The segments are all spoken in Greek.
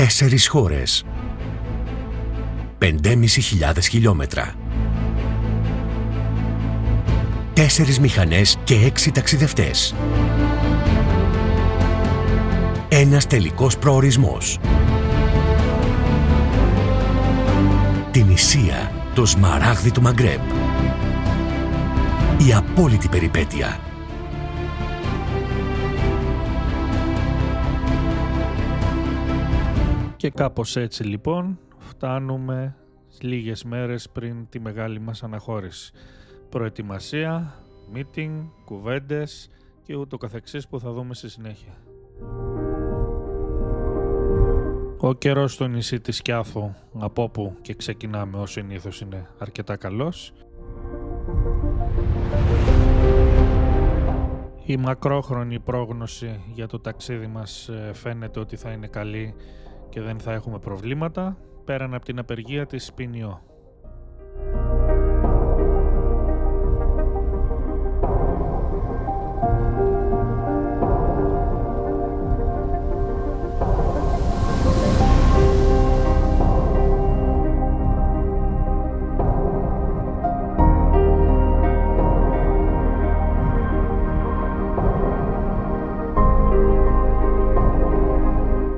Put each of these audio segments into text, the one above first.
4 χώρες. 5.500 χιλιόμετρα. 4 μηχανές και 6 ταξιδευτές. Ένας τελικός προορισμός. Την Ισία, το σμαράγδι του Μαγκρέμπ. Η απόλυτη περιπέτεια. Και κάπως έτσι λοιπόν φτάνουμε λίγες μέρες πριν τη μεγάλη μας αναχώρηση. Προετοιμασία, meeting, κουβέντες και ούτω καθεξής που θα δούμε στη συνέχεια. Ο καιρός στο νησί της Σκιάθου, από όπου και ξεκινάμε ως συνήθως, είναι αρκετά καλός. Η μακρόχρονη πρόγνωση για το ταξίδι μας φαίνεται ότι θα είναι καλή και δεν θα έχουμε προβλήματα, πέραν από την απεργία της ΠΝΙΟ.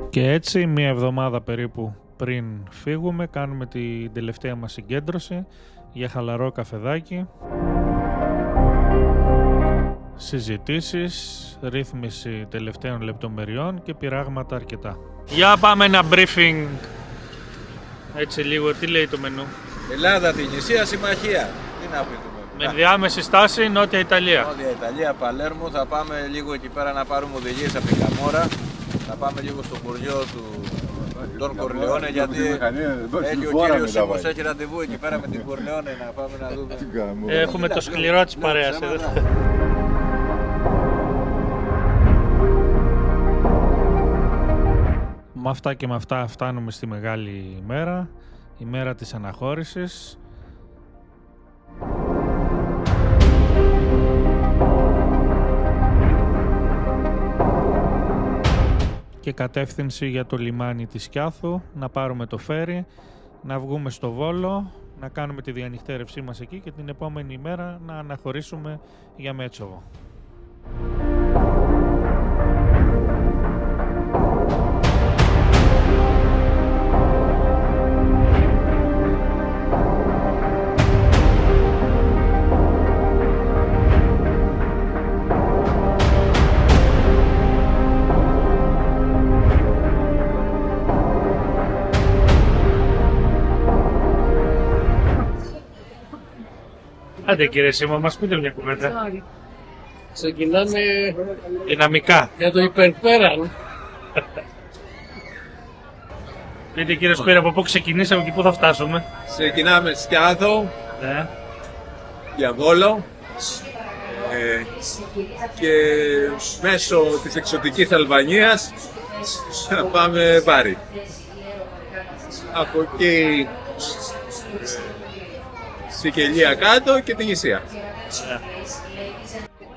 Και έτσι, μία εβδομάδα περίπου πριν φύγουμε, κάνουμε την τελευταία μας συγκέντρωση για χαλαρό καφεδάκι, συζητήσεις, ρύθμιση τελευταίων λεπτομεριών και πειράγματα αρκετά. Για πάμε ένα briefing, έτσι λίγο, τι λέει το μενού? Ελλάδα, την Ισία, συμμαχία. Τι να πει το μενού? Με διάμεση στάση Νότια Ιταλία. Νότια Ιταλία, Παλέρμο, θα πάμε λίγο εκεί πέρα να πάρουμε οδηγίες από την Καμόρα. Θα πάμε λίγο στο χωριό του Ντον Κορλεόνε, γιατί έχει ο κύριος Σίμος έχει ραντεβού εκεί πέρα με την Κορλεόνε, να πάμε να δούμε. Έχουμε το σκληρό της παρέας εδώ. Με αυτά και με αυτά φτάνουμε στη μεγάλη ημέρα, η μέρα της αναχώρησης. Και κατεύθυνση για το λιμάνι της Σκιάθου, να πάρουμε το φέρι, να βγούμε στο Βόλο, να κάνουμε τη διανυκτέρευσή μας εκεί και την επόμενη ημέρα να αναχωρήσουμε για Μέτσοβο. Άντε κύριε Σίμω, μας πείτε μια κουβέντα. Ξεκινάμε Δυναμικά. για το υπερπέραν. Πείτε κύριε Σπύρα, από πού ξεκινήσαμε και πού θα φτάσουμε? Ξεκινάμε Σκιάθο, Ναι. για Βόλο και μέσω της εξωτικής Αλβανίας θα πάμε Βάρη. Από εκεί Σικελία κάτω και την Ισία.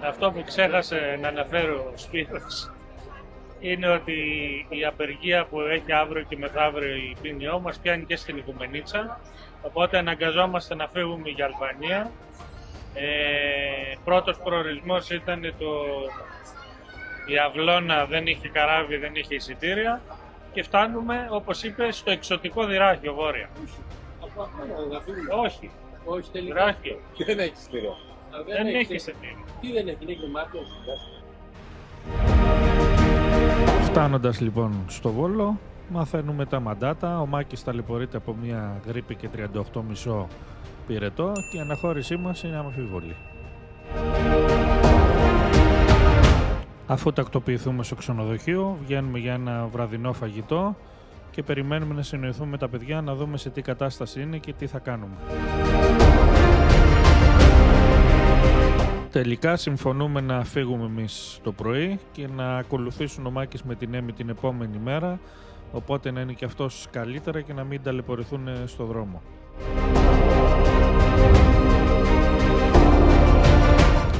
Αυτό που ξέχασε να αναφέρω ο Σπύρος είναι ότι η απεργία που έχει αύριο και μεθαύριο η ΠΝΙΟ μας πιάνει και στην Οικουμενίτσα, οπότε αναγκαζόμαστε να φύγουμε για Αλβανία. Πρώτος προορισμός ήταν η Αυλώνα, δεν είχε καράβι, δεν είχε εισιτήρια και φτάνουμε, όπως είπε, στο εξωτικό Δυράχιο βόρεια. Όχι. Όχι τελικά. Δυράχιο. Και δεν έχει εισιτήριο. Δεν έχει εισιτήριο. Τι δεν έχει, είναι μάρκο. Φτάνοντας λοιπόν στο Βόλο, μαθαίνουμε τα μαντάτα. Ο Μάκης ταλαιπωρείται από μια γρίπη και 38,5 πυρετό και η αναχώρησή μας είναι αμφίβολη. Αφού τακτοποιηθούμε στο ξενοδοχείο, βγαίνουμε για ένα βραδινό φαγητό και περιμένουμε να συνοηθούμε με τα παιδιά να δούμε σε τι κατάσταση είναι και τι θα κάνουμε. Τελικά συμφωνούμε να φύγουμε εμείς το πρωί και να ακολουθήσουν ο Μάκης με την Έμι την επόμενη μέρα, οπότε να είναι και αυτός καλύτερα και να μην ταλαιπωρηθούν στο δρόμο.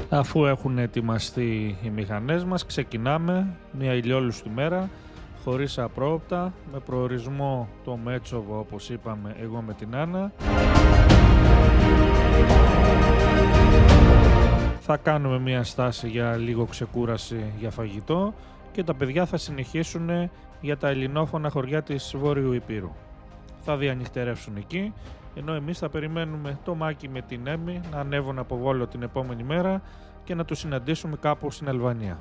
Αφού έχουν ετοιμαστεί οι μηχανές μας, ξεκινάμε μια ηλιόλουστη μέρα. χωρίς απρόοπτα, με προορισμό το Μέτσοβο, όπως είπαμε, εγώ με την Άννα. Θα κάνουμε μια στάση για λίγο ξεκούραση για φαγητό και τα παιδιά θα συνεχίσουν για τα ελληνόφωνα χωριά της Βόρειου Ηπείρου. Θα διανυχτερεύσουν εκεί, ενώ εμείς θα περιμένουμε το Μάκη με την Έμι να ανέβουν από Βόλο την επόμενη μέρα και να τους συναντήσουμε κάπου στην Αλβανία.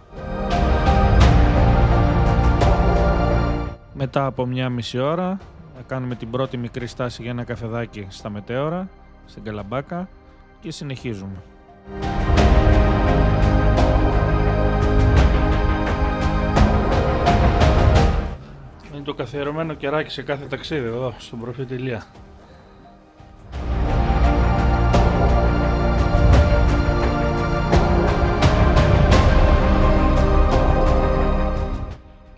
Μετά από μια μισή ώρα θα κάνουμε την πρώτη μικρή στάση για ένα καφεδάκι στα Μετέωρα, στην Καλαμπάκα, και συνεχίζουμε. Είναι το καθιερωμένο κεράκι σε κάθε ταξίδι εδώ στον Προφήτη Ηλία.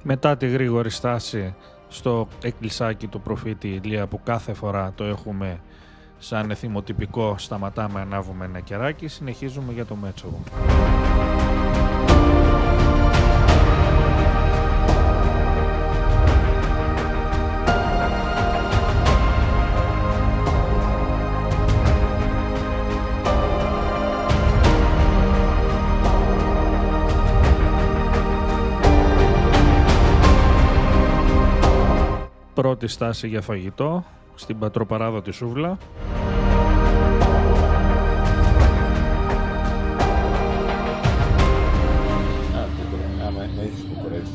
Μετά τη γρήγορη στάση στο εκκλησάκι του Προφήτη Ηλία, που κάθε φορά το έχουμε σαν θυμοτυπικό, σταματάμε, ανάβουμε ένα κεράκι, συνεχίζουμε για το Μέτσοβο. Πρώτη στάση για φαγητό στην πατροπαράδοτη Σούβλα. Άμα έχεις κουκουρέτσι.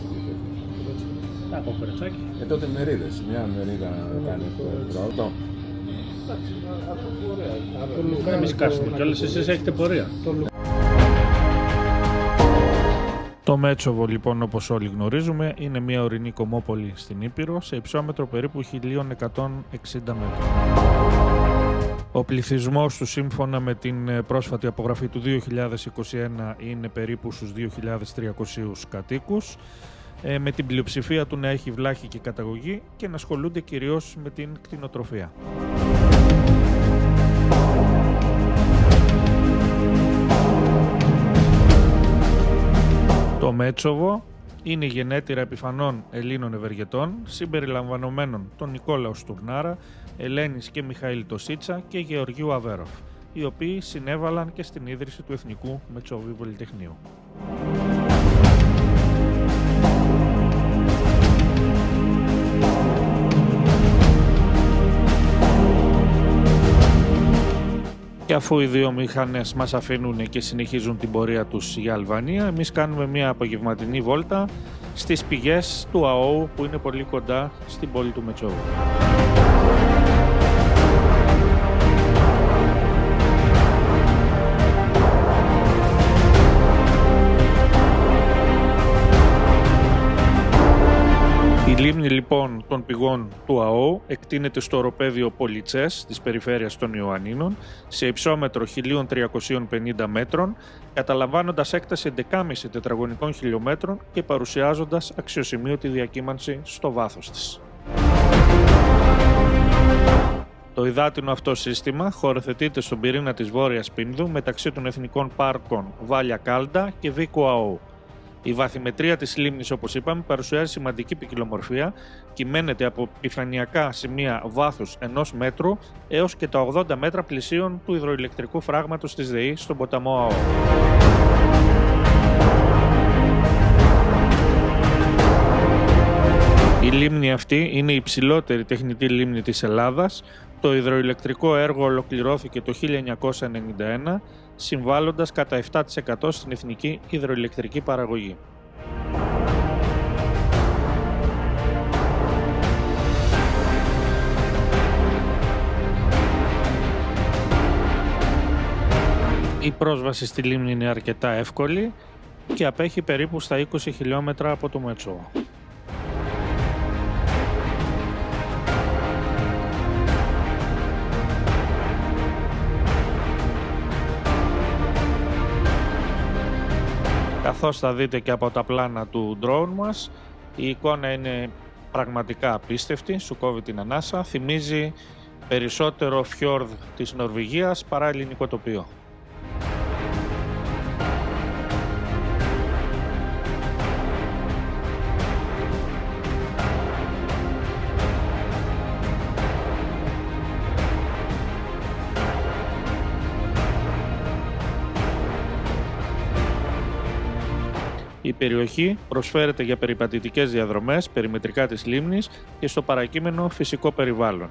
Κοκορετσάκι. Τότε μερίδες. Μια μερίδα κάνει πρώτο. Εμείς κάσουμε κιόλας, εσείς έχετε πορεία. Το Μέτσοβο, λοιπόν, όπως όλοι γνωρίζουμε, είναι μια ορεινή κομμόπολη στην Ήπειρο σε υψόμετρο περίπου 1.160 μέτρων. Ο πληθυσμός του, σύμφωνα με την πρόσφατη απογραφή του 2021, είναι περίπου στους 2.300 κατοίκους, με την πλειοψηφία του να έχει βλάχικη καταγωγή και να ασχολούνται κυρίως με την κτηνοτροφία. Το Μέτσοβο είναι γενέτειρα επιφανών Ελλήνων ευεργετών, συμπεριλαμβανομένων τον Νικόλαο Στουρνάρα, Ελένης και Μιχαήλ Τοσίτσα και Γεωργίου Αβέροφ, οι οποίοι συνέβαλαν και στην ίδρυση του Εθνικού Μετσόβιου Πολυτεχνείου. Και αφού οι δύο μηχανές μας αφήνουν και συνεχίζουν την πορεία τους για Αλβανία, εμείς κάνουμε μια απογευματινή βόλτα στις πηγές του ΑΟΟΥ, που είναι πολύ κοντά στην πόλη του Μετσόβου. Η λίμνη, λοιπόν, των πηγών του ΑΟ εκτείνεται στο οροπέδιο Πολιτσές της περιφέρειας των Ιωαννίνων σε υψόμετρο 1.350 μέτρων, καταλαμβάνοντας έκταση 11,5 τετραγωνικών χιλιόμετρων και παρουσιάζοντας αξιοσημείωτη διακύμανση στο βάθος της. Το υδάτινο αυτό σύστημα χωροθετείται στον πυρήνα της Βόρειας Πίνδου μεταξύ των εθνικών πάρκων Βάλια Κάλντα και Βίκου ΑΟ. Η βαθυμετρία της λίμνης, όπως είπαμε, παρουσιάζει σημαντική ποικιλομορφία, κυμαίνεται από επιφανειακά σημεία βάθους 1 μέτρου έως και τα 80 μέτρα πλησίων του υδροηλεκτρικού φράγματος της ΔΕΗ στον ποταμό ΑΟ. Η λίμνη αυτή είναι η υψηλότερη τεχνητή λίμνη της Ελλάδας. Το υδροηλεκτρικό έργο ολοκληρώθηκε το 1991, συμβάλλοντας κατά 7% στην εθνική υδροηλεκτρική παραγωγή. Η πρόσβαση στη λίμνη είναι αρκετά εύκολη και απέχει περίπου στα 20 χιλιόμετρα από το Μέτσοβο. Καθώς θα δείτε και από τα πλάνα του drone μας, η εικόνα είναι πραγματικά απίστευτη, σου κόβει την ανάσα, θυμίζει περισσότερο φιόρδ της Νορβηγίας παρά ελληνικό τοπίο. Η περιοχή προσφέρεται για περιπατητικές διαδρομές περιμετρικά της λίμνης και στο παρακείμενο φυσικό περιβάλλον.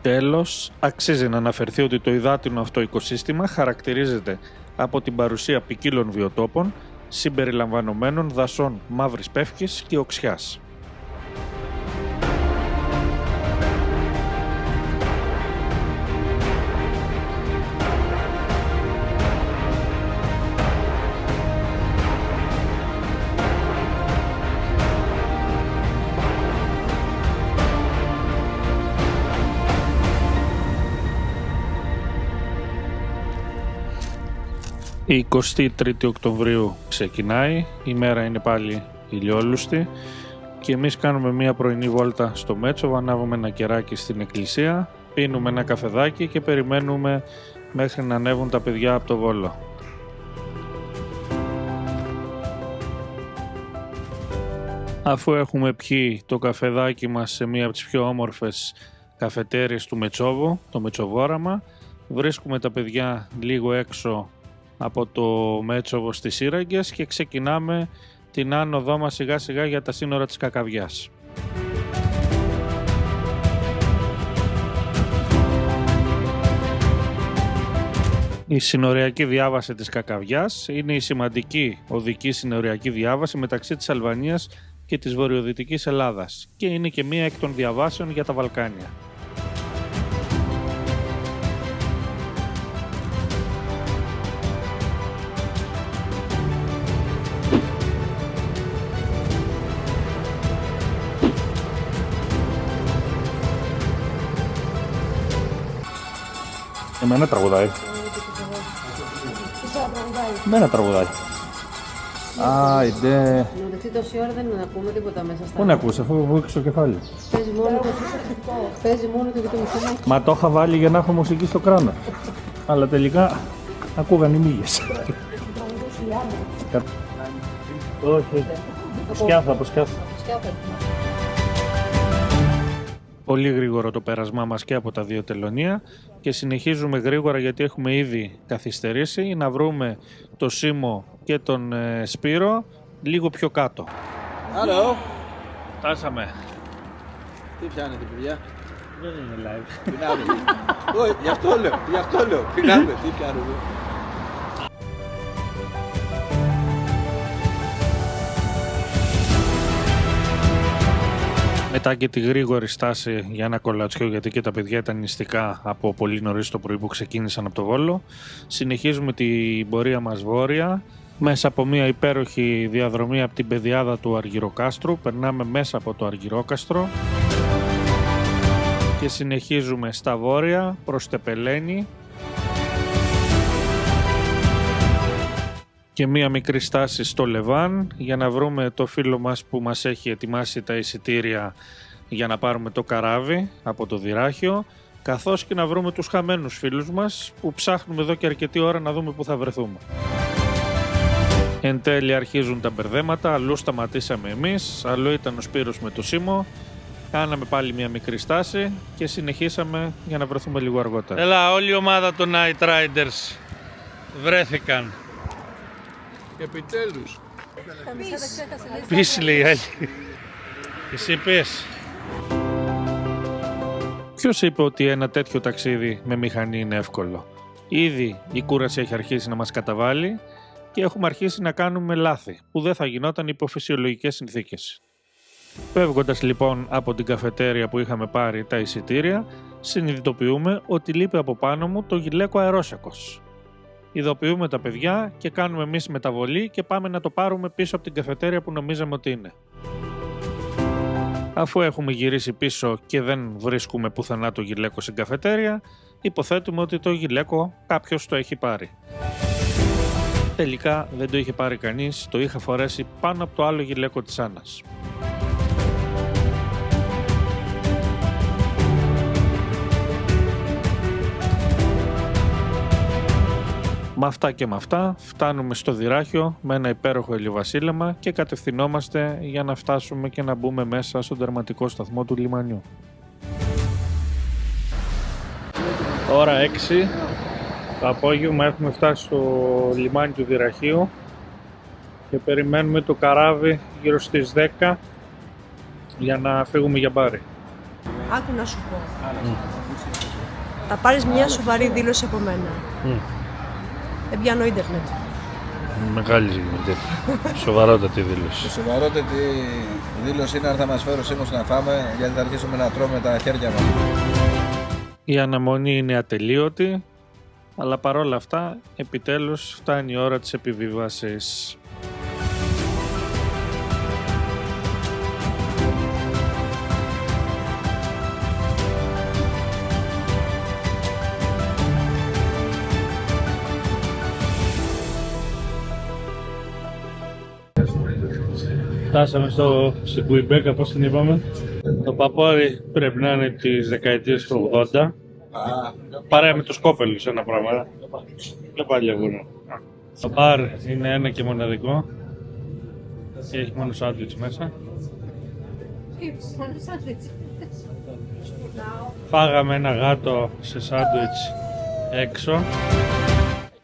Τέλος, αξίζει να αναφερθεί ότι το υδάτινο αυτό οικοσύστημα χαρακτηρίζεται από την παρουσία ποικίλων βιοτόπων, συμπεριλαμβανομένων δασών μαύρης πεύκης και οξιάς. Η 23η Οκτωβρίου ξεκινάει, η μέρα είναι πάλι ηλιόλουστη και εμείς κάνουμε μία πρωινή βόλτα στο Μέτσοβο, ανάβουμε ένα κεράκι στην εκκλησία, πίνουμε ένα καφεδάκι και περιμένουμε μέχρι να ανέβουν τα παιδιά από το Βόλο. Αφού έχουμε πιει το καφεδάκι μας σε μία από τις πιο όμορφες καφετέριες του Μετσόβου, το Μετσοβόραμα, βρίσκουμε τα παιδιά λίγο έξω από το Μέτσοβο στις Σύραγγες και ξεκινάμε την άνοδό μας σιγά σιγά για τα σύνορα της Κακαβιάς. Η συνοριακή διάβαση της Κακαβιάς είναι η σημαντική οδική συνοριακή διάβαση μεταξύ της Αλβανίας και της βορειοδυτικής Ελλάδας και είναι και μία εκ των διαβάσεων για τα Βαλκάνια. Εμένα τραγουδάει. Εμένα τραγουδάει. Άιντε. Εντάξει, τόση ώρα δεν ακούμε τίποτα μέσα στα... Πού να ακούς, αφού βούηξε το κεφάλι. Παίζει μόνο του και το μισό. Μα το είχα βάλει για να έχω μουσική στο κράνο. Αλλά τελικά ακούγαν οι μύγες. Όχι. Από σκιάθα. Πολύ γρήγορο το πέρασμά μας και από τα δύο τελωνία και συνεχίζουμε γρήγορα γιατί έχουμε ήδη καθυστερήσει να βρούμε το Σίμω και τον Σπύρο λίγο πιο κάτω. Hello. Φτάσαμε. Τι πιάνετε, παιδιά? Δεν είναι live. Πεινάμε. Όχι, γι' αυτό λέω. Πεινάμε, τι πιάνουμε? Μετά και τη γρήγορη στάση για ένα κολατσιό, γιατί και τα παιδιά ήταν νηστικά από πολύ νωρίς το πρωί που ξεκίνησαν από το Βόλο, συνεχίζουμε την πορεία μας βόρεια μέσα από μια υπέροχη διαδρομή από την πεδιάδα του Αργυροκάστρου. Περνάμε μέσα από το Αργυρόκαστρο και συνεχίζουμε στα βόρεια προς Τεπελένη και μία μικρή στάση στο Λεβάν για να βρούμε το φίλο μας που μας έχει ετοιμάσει τα εισιτήρια για να πάρουμε το καράβι από το Δυράχιο, καθώς και να βρούμε τους χαμένους φίλους μας που ψάχνουμε εδώ και αρκετή ώρα να δούμε που θα βρεθούμε. Εν τέλει αρχίζουν τα μπερδέματα, αλλού σταματήσαμε εμείς, αλλού ήταν ο Σπύρος με το Σίμω, κάναμε πάλι μια μικρή στάση και συνεχίσαμε για να βρεθούμε λίγο αργότερα. Έλα, όλη η ομάδα των Night Riders βρέθηκαν. Επιτέλους. Πεις, λέει η άλλη. Εσύ πες. Ποιος είπε ότι ένα τέτοιο ταξίδι με μηχανή είναι εύκολο? Ήδη η κούραση έχει αρχίσει να μας καταβάλει και έχουμε αρχίσει να κάνουμε λάθη που δεν θα γινόταν υπό φυσιολογικές συνθήκες. Φεύγοντας λοιπόν από την καφετέρια που είχαμε πάρει τα εισιτήρια, συνειδητοποιούμε ότι λείπει από πάνω μου το γυλαίκο αερόσακος. Ειδοποιούμε τα παιδιά και κάνουμε εμείς μεταβολή και πάμε να το πάρουμε πίσω από την καφετέρια που νομίζαμε ότι είναι. Αφού έχουμε γυρίσει πίσω και δεν βρίσκουμε πουθενά το γυλαίκο στην καφετέρια, υποθέτουμε ότι το γυλαίκο κάποιος το έχει πάρει. Τελικά δεν το είχε πάρει κανείς, το είχα φορέσει πάνω από το άλλο γυλαίκο της Άννας. Με αυτά και με αυτά φτάνουμε στο Δυράχιο με ένα υπέροχο ηλιοβασίλεμα και κατευθυνόμαστε για να φτάσουμε και να μπούμε μέσα στον τερματικό σταθμό του λιμανιού. Ώρα 6 το απόγευμα έχουμε φτάσει στο λιμάνι του Δυραχείου και περιμένουμε το καράβι γύρω στις 10 για να φύγουμε για Μπάρι. Άκου να σου πω. Θα πάρεις μια σοβαρή δήλωση από μένα. Δεν πιάνω ίντερνετ. Μεγάλη σοβαρότατη δήλωση. Η σοβαρότατη δήλωση είναι αν θα μας φέρουν σήμερα να φάμε, γιατί θα αρχίσουμε να τρώμε τα χέρια μας. Η αναμονή είναι ατελείωτη, αλλά παρόλα αυτά επιτέλους φτάνει η ώρα της επιβίβασης. Φτάσαμε στην Κουιμπέκα, πώς την είπαμε. Το παπόρι πρέπει να είναι της δεκαετίας του 80. Παρέα με τους κόπελους ένα πράγμα. Και πάλι αγούρα. Το μπαρ είναι ένα και μοναδικό. Και έχει μόνο σάντουιτς μέσα. Φάγαμε ένα γάτο σε σάντουιτς έξω.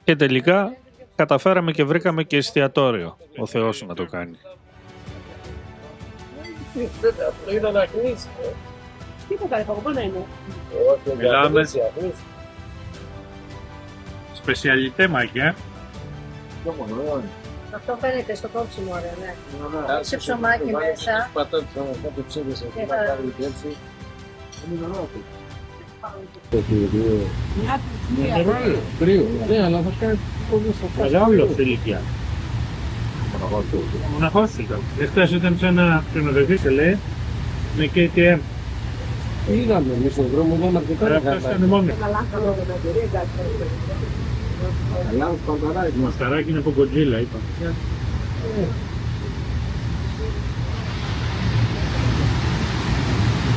Και τελικά καταφέραμε και βρήκαμε και εστιατόριο. Ο Θεός να το κάνει. Είδα να κλείσει. Τίποτα, παραπάνω είναι. Μιλάμε. Σπεσιαλιτέ, Μάκη, Αυτό φαίνεται στο κόψιμο, ωραία, ναι. Σε ψωμάκι μέσα. Κρύο. Ναι, αλλά θα κάνει Μεγάλο ηλικία. Μοναχός ήταν. Εχθές ήταν σε ένα ξενοδοχείο και λέει με KTM. είδαμε εμείς στον δρόμο, ήταν αρκετά Αυτός ήταν μόνοι. καλά, πανταράκι. Το μασκαράκι είναι από Godzilla, είπα.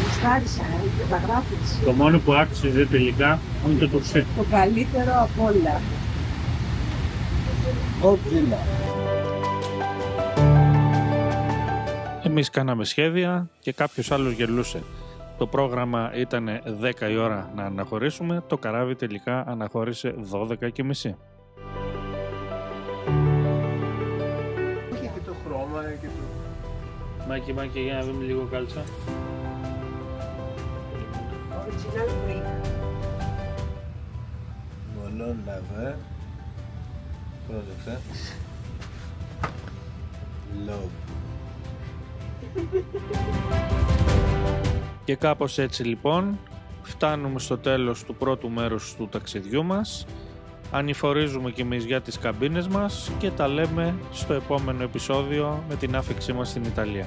Ευχάρισα, τα γράφεις. Το μόνο που άξιζε τελικά είναι το τουρσί. Το καλύτερο από όλα. Εμείς κάναμε σχέδια και κάποιος άλλος γελούσε. Το πρόγραμμα ήταν 10 η ώρα να αναχωρήσουμε, το καράβι τελικά αναχώρησε 12:30. Έχει και το χρώμα και το... Μάκη, για να δούμε λίγο κάλτσα. Original breed. Μολόν λαβέ. Πρόσεξε. Love. Και κάπως έτσι λοιπόν φτάνουμε στο τέλος του πρώτου μέρους του ταξιδιού μας. Ανηφορίζουμε κι εμείς για τις καμπίνες μας και τα λέμε στο επόμενο επεισόδιο με την άφηξή μας στην Ιταλία.